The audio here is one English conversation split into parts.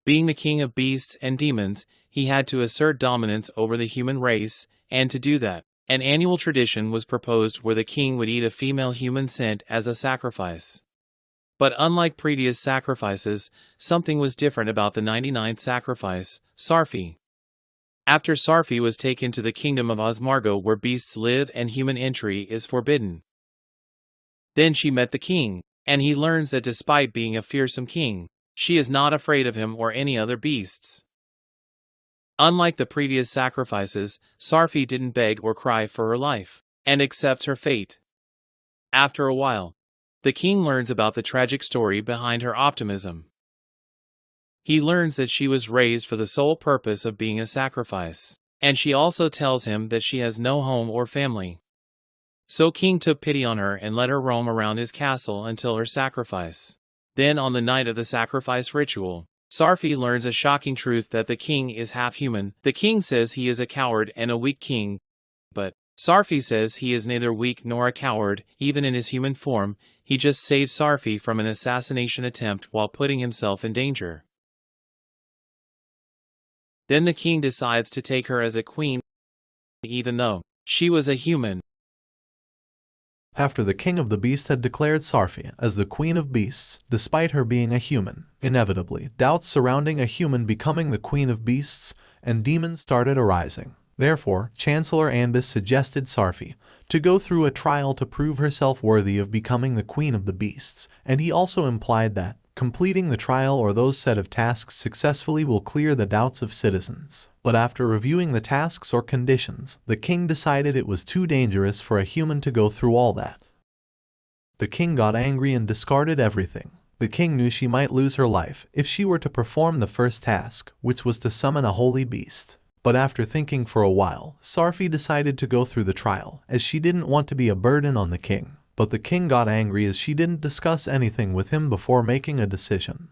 Being the king of beasts and demons, he had to assert dominance over the human race, and to do that, an annual tradition was proposed where the king would eat a female human sent as a sacrifice. But unlike previous sacrifices, something was different about the 99th sacrifice, Sarfi. After Sarfi was taken to the kingdom of Ozmargo where beasts live and human entry is forbidden. Then she met the king, and he learns that despite being a fearsome king, she is not afraid of him or any other beasts. Unlike the previous sacrifices, Sarfi didn't beg or cry for her life, and accepts her fate. After a while, the king learns about the tragic story behind her optimism. He learns that she was raised for the sole purpose of being a sacrifice, and she also tells him that she has no home or family. So King took pity on her and let her roam around his castle until her sacrifice. Then on the night of the sacrifice ritual, Sarfi learns a shocking truth that the king is half human. The king says he is a coward and a weak king, but Sarfi says he is neither weak nor a coward, even in his human form. He just saved Sarfi from an assassination attempt while putting himself in danger. Then the king decides to take her as a queen, even though she was a human. After the king of the beast had declared Sarfi as the queen of beasts, despite her being a human, inevitably, doubts surrounding a human becoming the queen of beasts and demons started arising. Therefore, Chancellor Anbis suggested Sarfi to go through a trial to prove herself worthy of becoming the queen of the beasts, and he also implied that completing the trial or those set of tasks successfully will clear the doubts of citizens. But after reviewing the tasks or conditions, the king decided it was too dangerous for a human to go through all that. The king got angry and discarded everything. The king knew she might lose her life if she were to perform the first task, which was to summon a holy beast. But after thinking for a while, Sarfi decided to go through the trial, as she didn't want to be a burden on the king. But the king got angry as she didn't discuss anything with him before making a decision.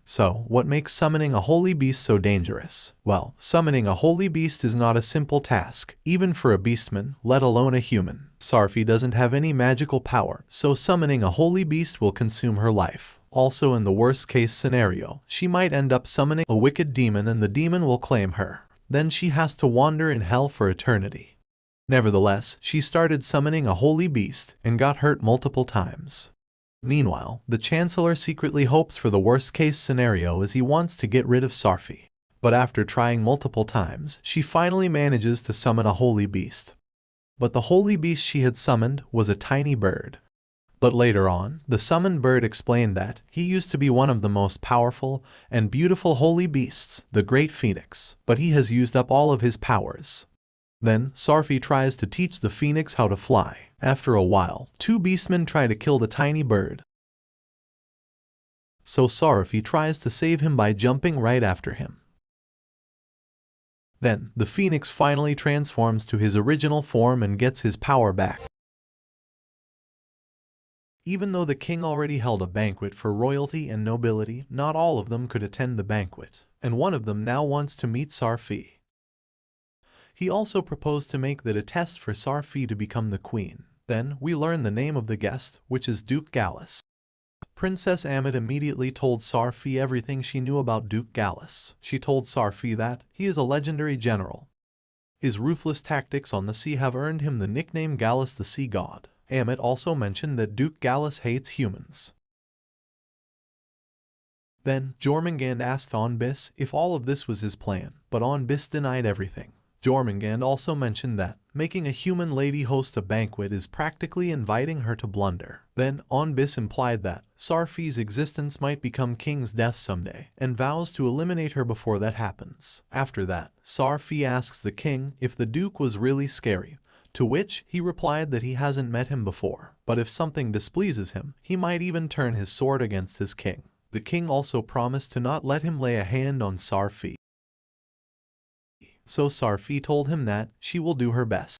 So, what makes summoning a holy beast so dangerous? Well, summoning a holy beast is not a simple task, even for a beastman, let alone a human. Sarfi doesn't have any magical power, so summoning a holy beast will consume her life. Also, in the worst-case scenario, she might end up summoning a wicked demon and the demon will claim her. Then she has to wander in hell for eternity. Nevertheless, she started summoning a holy beast and got hurt multiple times. Meanwhile, the Chancellor secretly hopes for the worst-case scenario as he wants to get rid of Sarfi. But after trying multiple times, she finally manages to summon a holy beast. But the holy beast she had summoned was a tiny bird. But later on, the summoned bird explained that he used to be one of the most powerful and beautiful holy beasts, the Great Phoenix, but he has used up all of his powers. Then, Sarfi tries to teach the phoenix how to fly. After a while, two beastmen try to kill the tiny bird. So Sarfi tries to save him by jumping right after him. Then, the phoenix finally transforms to his original form and gets his power back. Even though the king already held a banquet for royalty and nobility, not all of them could attend the banquet, and one of them now wants to meet Sarfi. He also proposed to make that a test for Sarfi to become the queen. Then, we learn the name of the guest, which is Duke Gallus. Princess Amit immediately told Sarfi everything she knew about Duke Gallus. She told Sarfi that he is a legendary general. His ruthless tactics on the sea have earned him the nickname Gallus the Sea God. Amit also mentioned that Duke Gallus hates humans. Then, Jormungand asked Anbis if all of this was his plan, but Anbis denied everything. Jormungand also mentioned that making a human lady host a banquet is practically inviting her to blunder. Then, Anbis implied that Sarfi's existence might become king's death someday, and vows to eliminate her before that happens. After that, Sarfi asks the king if the duke was really scary, to which he replied that he hasn't met him before, but if something displeases him, he might even turn his sword against his king. The king also promised to not let him lay a hand on Sarfi. So Sarfi told him that she will do her best.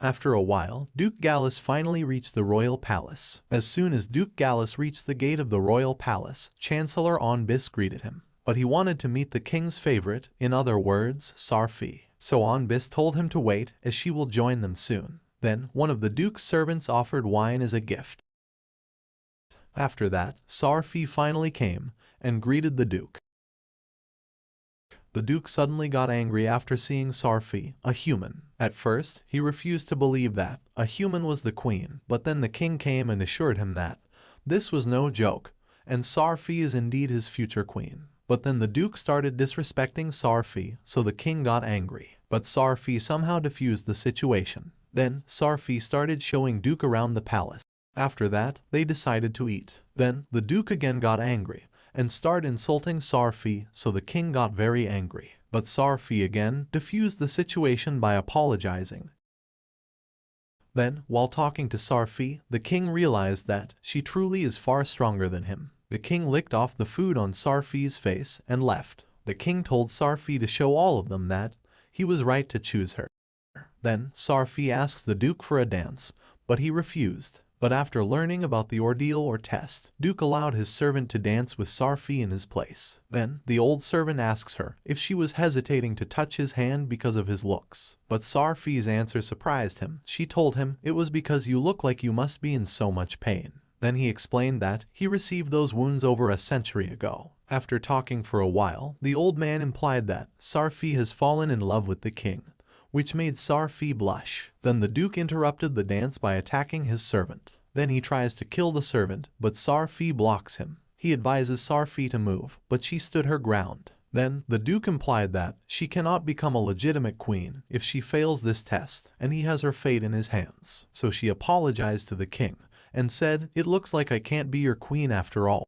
After a while, Duke Gallus finally reached the royal palace. As soon as Duke Gallus reached the gate of the royal palace, Chancellor Anbis greeted him. But he wanted to meet the king's favorite, in other words, Sarfi. So Anbis told him to wait, as she will join them soon. Then, one of the duke's servants offered wine as a gift. After that, Sarfi finally came, and greeted the Duke. The Duke suddenly got angry after seeing Sarfi, a human. At first, he refused to believe that a human was the queen, but then the king came and assured him that this was no joke, and Sarfi is indeed his future queen. But then the Duke started disrespecting Sarfi, so the king got angry. But Sarfi somehow diffused the situation. Then, Sarfi started showing Duke around the palace. After that, they decided to eat. Then, the Duke again got angry and started insulting Sarfi, so the king got very angry. But Sarfi again diffused the situation by apologizing. Then, while talking to Sarfi, the king realized that she truly is far stronger than him. The king licked off the food on Sarfi's face and left. The king told Sarfi to show all of them that he was right to choose her. Then, Sarfi asks the Duke for a dance, but he refused. But after learning about the ordeal or test, Duke allowed his servant to dance with Sarfi in his place. Then, the old servant asks her if she was hesitating to touch his hand because of his looks. But Sarfi's answer surprised him. She told him it was because you look like you must be in so much pain. Then he explained that he received those wounds over a century ago. After talking for a while, the old man implied that Sarfi has fallen in love with the king, which made Sarfi blush. Then the Duke interrupted the dance by attacking his servant. Then he tries to kill the servant, but Sarfi blocks him. He advises Sarfi to move, but she stood her ground. Then, the Duke implied that she cannot become a legitimate queen if she fails this test, and he has her fate in his hands. So she apologized to the king and said, "It looks like I can't be your queen after all."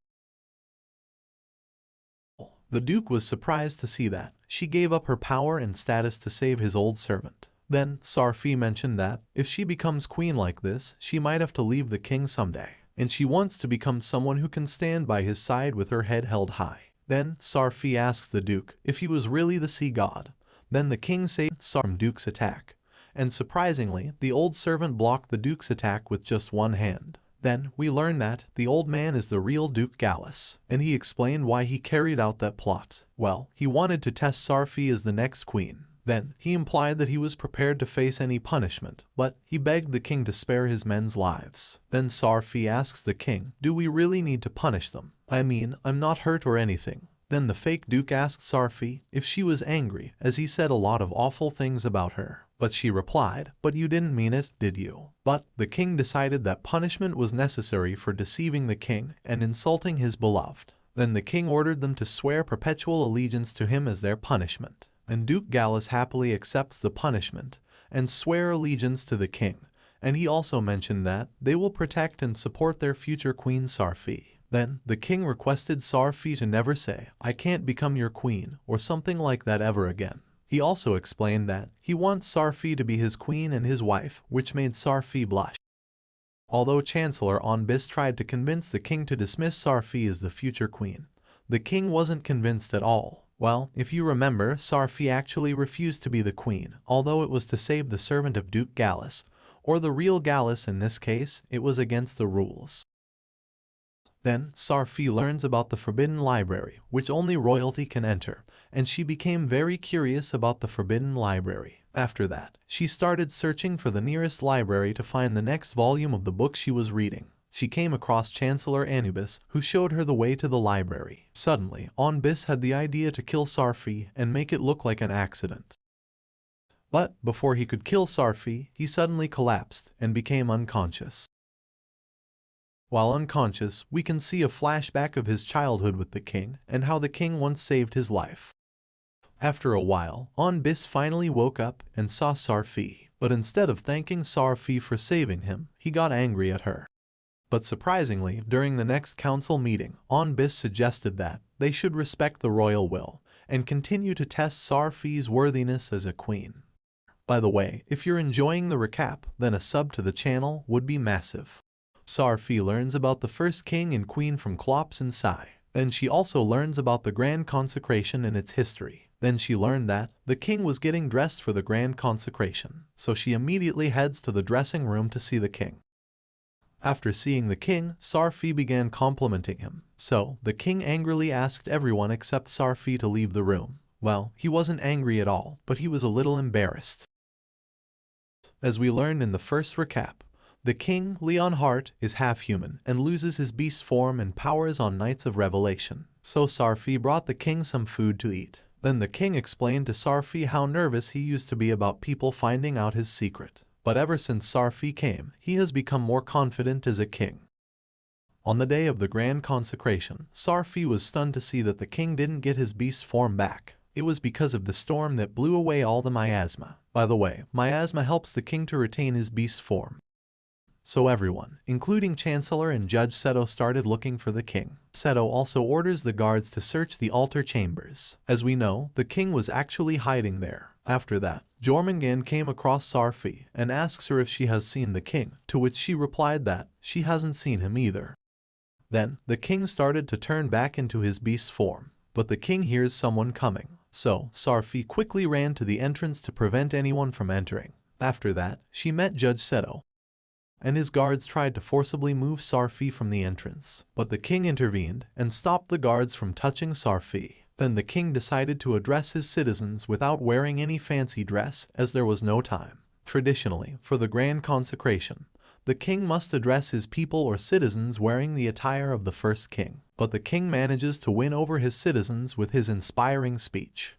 The Duke was surprised to see that she gave up her power and status to save his old servant. Then, Sarfi mentioned that if she becomes queen like this, she might have to leave the king someday, and she wants to become someone who can stand by his side with her head held high. Then, Sarfi asks the Duke if he was really the sea god. Then the king saved Sarfi from Duke's attack, and surprisingly, the old servant blocked the Duke's attack with just one hand. Then, we learn that the old man is the real Duke Gallus, and he explained why he carried out that plot. Well, he wanted to test Sarfi as the next queen. Then, he implied that he was prepared to face any punishment, but he begged the king to spare his men's lives. Then Sarfi asks the king, "Do we really need to punish them? I mean, I'm not hurt or anything." Then the fake Duke asked Sarfi if she was angry, as he said a lot of awful things about her. But she replied, "But you didn't mean it, did you?" But the king decided that punishment was necessary for deceiving the king and insulting his beloved. Then the king ordered them to swear perpetual allegiance to him as their punishment. And Duke Gallus happily accepts the punishment and swear allegiance to the king, and he also mentioned that they will protect and support their future queen Sarfi. Then, the king requested Sarfi to never say, "I can't become your queen," or something like that ever again. He also explained that he wants Sarfi to be his queen and his wife, which made Sarfi blush. Although Chancellor Onbis tried to convince the king to dismiss Sarfi as the future queen, the king wasn't convinced at all. Well, if you remember, Sarfi actually refused to be the queen, although it was to save the servant of Duke Gallus, or the real Gallus in this case. It was against the rules. Then, Sarfi learns about the Forbidden Library, which only royalty can enter, and she became very curious about the Forbidden Library. After that, she started searching for the nearest library to find the next volume of the book she was reading. She came across Chancellor Anubis, who showed her the way to the library. Suddenly, Onbis had the idea to kill Sarfi and make it look like an accident. But before he could kill Sarfi, he suddenly collapsed and became unconscious. While unconscious, we can see a flashback of his childhood with the king and how the king once saved his life. After a while, Onbis finally woke up and saw Sarfi, but instead of thanking Sarfi for saving him, he got angry at her. But surprisingly, during the next council meeting, Onbis suggested that they should respect the royal will and continue to test Sarfi's worthiness as a queen. By the way, if you're enjoying the recap, then a sub to the channel would be massive. Sarfi learns about the first king and queen from Klops and Sai. Then she also learns about the Grand Consecration and its history. Then she learned that the king was getting dressed for the Grand Consecration, so she immediately heads to the dressing room to see the king. After seeing the king, Sarfi began complimenting him. So, the king angrily asked everyone except Sarfi to leave the room. Well, he wasn't angry at all, but he was a little embarrassed. As we learned in the first recap, the king, Leonhart, is half human and loses his beast form and powers on Knights of Revelation. So Sarfi brought the king some food to eat. Then the king explained to Sarfi how nervous he used to be about people finding out his secret. But ever since Sarfi came, he has become more confident as a king. On the day of the grand consecration, Sarfi was stunned to see that the king didn't get his beast form back. It was because of the storm that blew away all the miasma. By the way, miasma helps the king to retain his beast form. So everyone, including Chancellor and Judge Seto, started looking for the king. Seto also orders the guards to search the altar chambers. As we know, the king was actually hiding there. After that, Jormungand came across Sarfi and asks her if she has seen the king, to which she replied that she hasn't seen him either. Then, the king started to turn back into his beast form, but the king hears someone coming. So, Sarfi quickly ran to the entrance to prevent anyone from entering. After that, she met Judge Seto, and his guards tried to forcibly move Sarfi from the entrance. But the king intervened and stopped the guards from touching Sarfi. Then the king decided to address his citizens without wearing any fancy dress, as there was no time. Traditionally, for the grand consecration, the king must address his people or citizens wearing the attire of the first king. But the king manages to win over his citizens with his inspiring speech.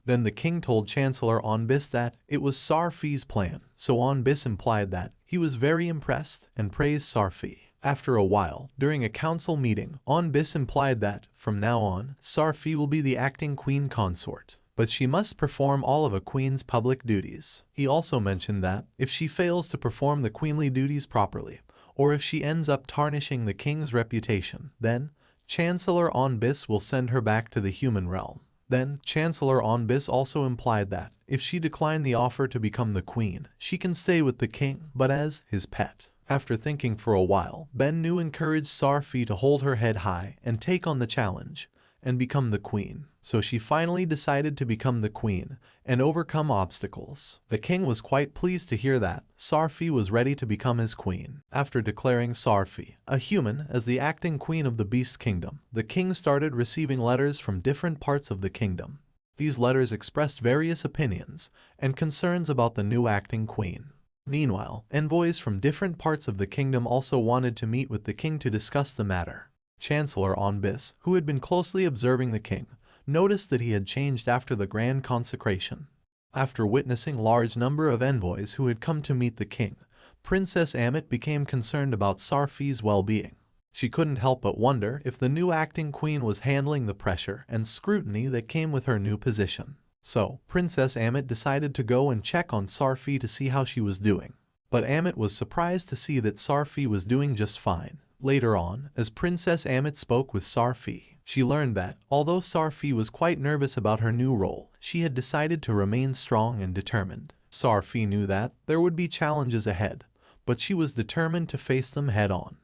Then the king told Chancellor Onbis that it was Sarfi's plan, so Onbis implied that he was very impressed and praised Sarfi. After a while, during a council meeting, Onbis implied that, from now on, Sarfi will be the acting queen consort, but she must perform all of a queen's public duties. He also mentioned that, if she fails to perform the queenly duties properly, or if she ends up tarnishing the king's reputation, then Chancellor Onbis will send her back to the human realm. Then, Chancellor Onbis also implied that, if she declined the offer to become the queen, she can stay with the king, but as his pet. After thinking for a while, Ben-Nu encouraged Sarfi to hold her head high and take on the challenge, and become the queen. So she finally decided to become the queen and overcome obstacles. The king was quite pleased to hear that Sarfi was ready to become his queen. After declaring Sarfi, a human, as the acting queen of the Beast Kingdom, the king started receiving letters from different parts of the kingdom. These letters expressed various opinions and concerns about the new acting queen. Meanwhile, envoys from different parts of the kingdom also wanted to meet with the king to discuss the matter. Chancellor Onbis, who had been closely observing the king, noticed that he had changed after the grand consecration. After witnessing a large number of envoys who had come to meet the king, Princess Amit became concerned about Sarfi's well-being. She couldn't help but wonder if the new acting queen was handling the pressure and scrutiny that came with her new position. So, Princess Amit decided to go and check on Sarfi to see how she was doing. But Amit was surprised to see that Sarfi was doing just fine. Later on, as Princess Amit spoke with Sarfi, she learned that, although Sarfi was quite nervous about her new role, she had decided to remain strong and determined. Sarfi knew that there would be challenges ahead, but she was determined to face them head-on.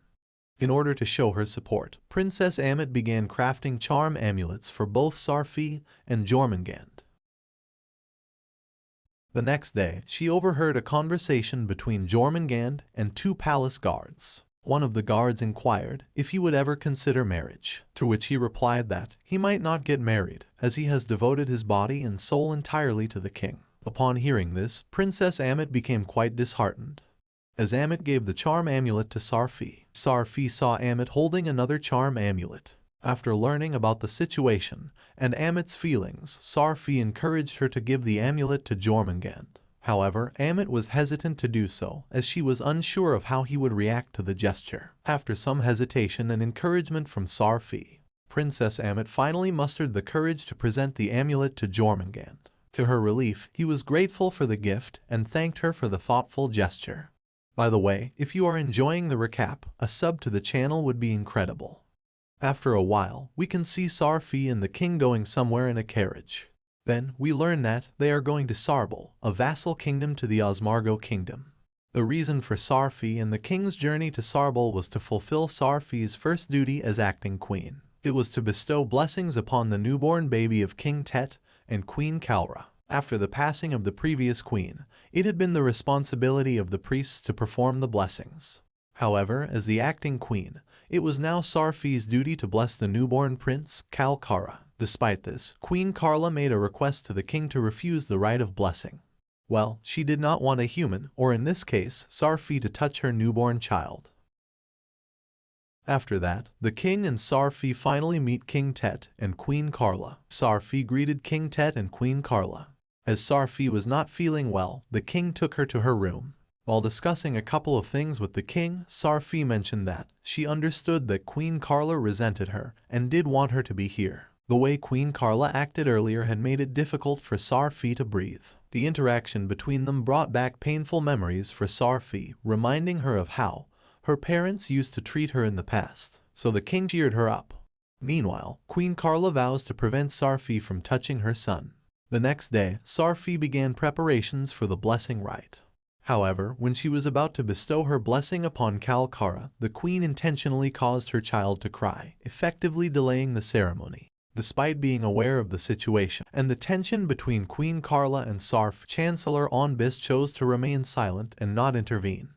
In order to show her support, Princess Amit began crafting charm amulets for both Sarfi and Jormungand. The next day, she overheard a conversation between Jormungand and two palace guards. One of the guards inquired if he would ever consider marriage, to which he replied that he might not get married, as he has devoted his body and soul entirely to the king. Upon hearing this, Princess Amit became quite disheartened. As Amit gave the charm amulet to Sarfi, Sarfi saw Amit holding another charm amulet. After learning about the situation and Amit's feelings, Sarfi encouraged her to give the amulet to Jormungand. However, Amit was hesitant to do so, as she was unsure of how he would react to the gesture. After some hesitation and encouragement from Sarfi, Princess Amit finally mustered the courage to present the amulet to Jormungand. To her relief, he was grateful for the gift and thanked her for the thoughtful gesture. By the way, if you are enjoying the recap, a sub to the channel would be incredible. After a while, we can see Sarfi and the king going somewhere in a carriage. Then, we learn that they are going to Sarbal, a vassal kingdom to the Ozmargo kingdom. The reason for Sarfi and the king's journey to Sarbal was to fulfill Sarfi's first duty as acting queen. It was to bestow blessings upon the newborn baby of King Tet and Queen Kalra. After the passing of the previous queen, it had been the responsibility of the priests to perform the blessings. However, as the acting queen, it was now Sarfi's duty to bless the newborn prince, Kalkara. Despite this, Queen Carla made a request to the king to refuse the right of blessing. Well, she did not want a human, or in this case, Sarfi, to touch her newborn child. After that, the king and Sarfi finally meet King Tet and Queen Carla. Sarfi greeted King Tet and Queen Carla. As Sarfi was not feeling well, the king took her to her room. While discussing a couple of things with the king, Sarfi mentioned that she understood that Queen Carla resented her and did want her to be here. The way Queen Carla acted earlier had made it difficult for Sarfi to breathe. The interaction between them brought back painful memories for Sarfi, reminding her of how her parents used to treat her in the past, so the king cheered her up. Meanwhile, Queen Carla vows to prevent Sarfi from touching her son. The next day, Sarfi began preparations for the blessing rite. However, when she was about to bestow her blessing upon Kalkara, the queen intentionally caused her child to cry, effectively delaying the ceremony. Despite being aware of the situation and the tension between Queen Carla and Sarfi, Chancellor Onbis chose to remain silent and not intervene.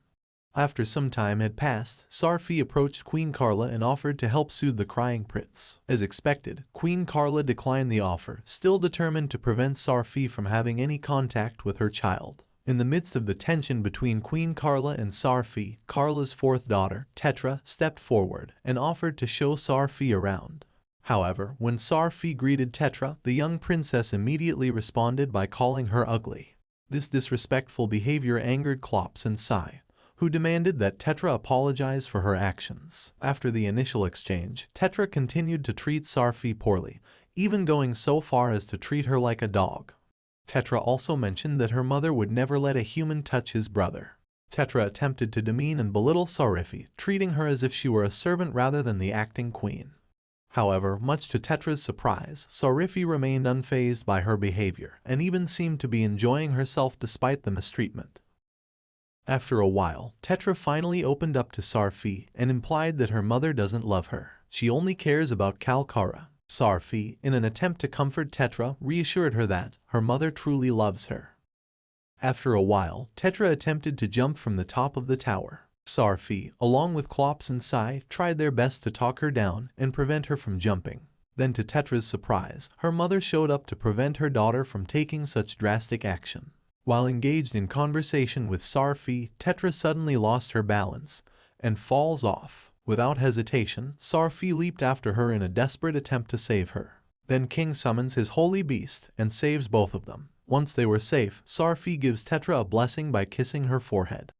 After some time had passed, Sarfi approached Queen Carla and offered to help soothe the crying prince. As expected, Queen Carla declined the offer, still determined to prevent Sarfi from having any contact with her child. In the midst of the tension between Queen Carla and Sarfi, Carla's fourth daughter, Tetra, stepped forward and offered to show Sarfi around. However, when Sarfi greeted Tetra, the young princess immediately responded by calling her ugly. This disrespectful behavior angered Klops and Sai, who demanded that Tetra apologize for her actions. After the initial exchange, Tetra continued to treat Sarfi poorly, even going so far as to treat her like a dog. Tetra also mentioned that her mother would never let a human touch his brother. Tetra attempted to demean and belittle Sariphi, treating her as if she were a servant rather than the acting queen. However, much to Tetra's surprise, Sariphi remained unfazed by her behavior and even seemed to be enjoying herself despite the mistreatment. After a while, Tetra finally opened up to Sarfi and implied that her mother doesn't love her. She only cares about Kalkara. Sarfi, in an attempt to comfort Tetra, reassured her that her mother truly loves her. After a while, Tetra attempted to jump from the top of the tower. Sarfi, along with Klops and Sai, tried their best to talk her down and prevent her from jumping. Then, to Tetra's surprise, her mother showed up to prevent her daughter from taking such drastic action. While engaged in conversation with Sarfi, Tetra suddenly lost her balance and falls off. Without hesitation, Sarfi leaped after her in a desperate attempt to save her. Then King summons his holy beast and saves both of them. Once they were safe, Sarfi gives Tetra a blessing by kissing her forehead.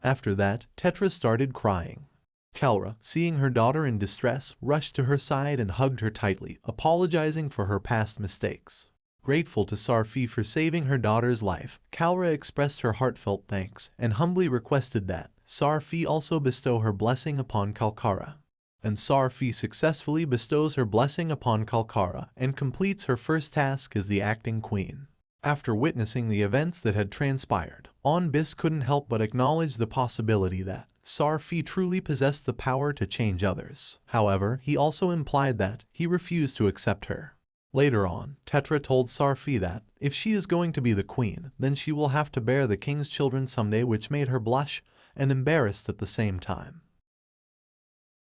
After that, Tetra started crying. Kalra, seeing her daughter in distress, rushed to her side and hugged her tightly, apologizing for her past mistakes. Grateful to Sarfi for saving her daughter's life, Kalra expressed her heartfelt thanks and humbly requested that Sarfi also bestow her blessing upon Kalkara. And Sarfi successfully bestows her blessing upon Kalkara and completes her first task as the acting queen. After witnessing the events that had transpired, Onbis couldn't help but acknowledge the possibility that Sarfi truly possessed the power to change others. However, he also implied that he refused to accept her. Later on, Tetra told Sarfi that if she is going to be the queen, then she will have to bear the king's children someday, which made her blush and embarrassed at the same time.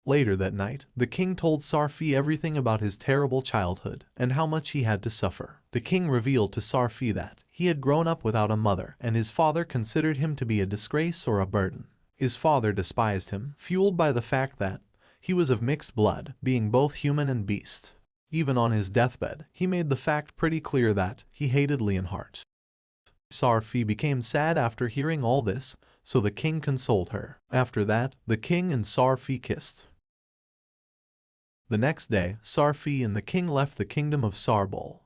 Later that night, the king told Sarfi everything about his terrible childhood and how much he had to suffer. The king revealed to Sarfi that he had grown up without a mother and his father considered him to be a disgrace or a burden. His father despised him, fueled by the fact that he was of mixed blood, being both human and beast. Even on his deathbed, he made the fact pretty clear that he hated Leonhardt. Sarfi became sad after hearing all this, so the king consoled her. After that, the king and Sarfi kissed. The next day, Sarfi and the king left the kingdom of Sarbol.